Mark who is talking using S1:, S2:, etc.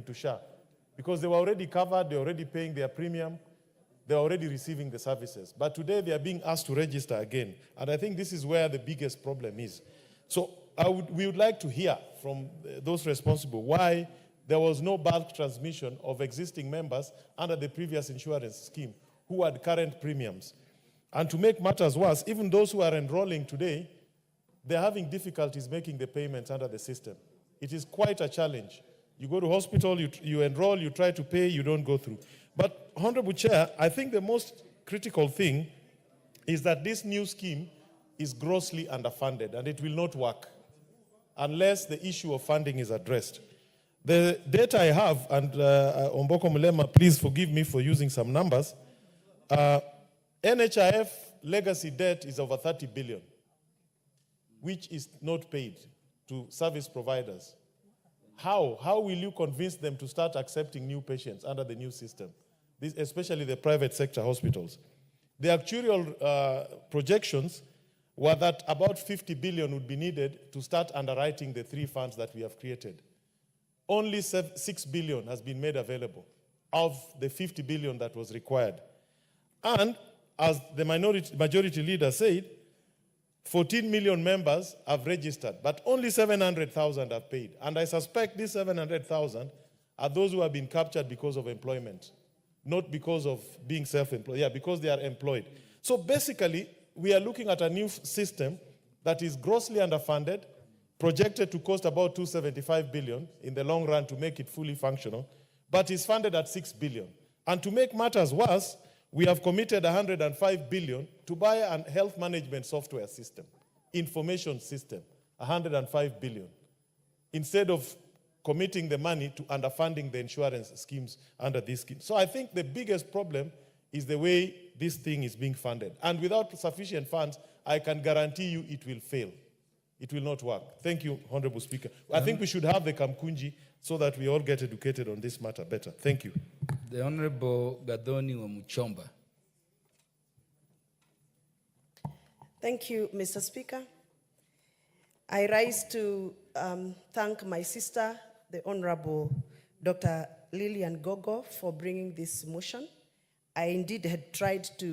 S1: into SHA because they were already covered, they're already paying their premium, they're already receiving the services. But today they are being asked to register again. And I think this is where the biggest problem is. So we would like to hear from those responsible why there was no bulk transmission of existing members under the previous insurance scheme who had current premiums. And to make matters worse, even those who are enrolling today, they're having difficulties making the payments under the system. It is quite a challenge. You go to hospital, you enroll, you try to pay, you don't go through. But, Honorable Chair, I think the most critical thing is that this new scheme is grossly underfunded, and it will not work unless the issue of funding is addressed. The data I have, and Omboko Mulema, please forgive me for using some numbers, NHIF legacy debt is over 30 billion, which is not paid to service providers. How will you convince them to start accepting new patients under the new system, especially the private sector hospitals? The actuarial projections were that about 50 billion would be needed to start underwriting the 3 funds that we have created. Only 6 billion has been made available of the 50 billion that was required. And as the majority leader said, 14 million members have registered, but only 700,000 have paid. And I suspect these 700,000 are those who have been captured because of employment, not because of being self-employed. Yeah, because they are employed. So basically, we are looking at a new system that is grossly underfunded, projected to cost about 275 billion in the long run to make it fully functional, but is funded at 6 billion. And to make matters worse, we have committed 105 billion to buy a health management software system, information system, 105 billion, instead of committing the money to underfunding the insurance schemes under this scheme. So I think the biggest problem is the way this thing is being funded. And without sufficient funds, I can guarantee you it will fail. It will not work. Thank you, Honorable Speaker. I think we should have the Kamkunji so that we all get educated on this matter better. Thank you.
S2: The Honorable Gadoni Wamuchomba.
S3: Thank you, Mr. Speaker. I rise to thank my sister, the Honorable Dr. Lillian Gogo, for bringing this motion. I indeed had tried to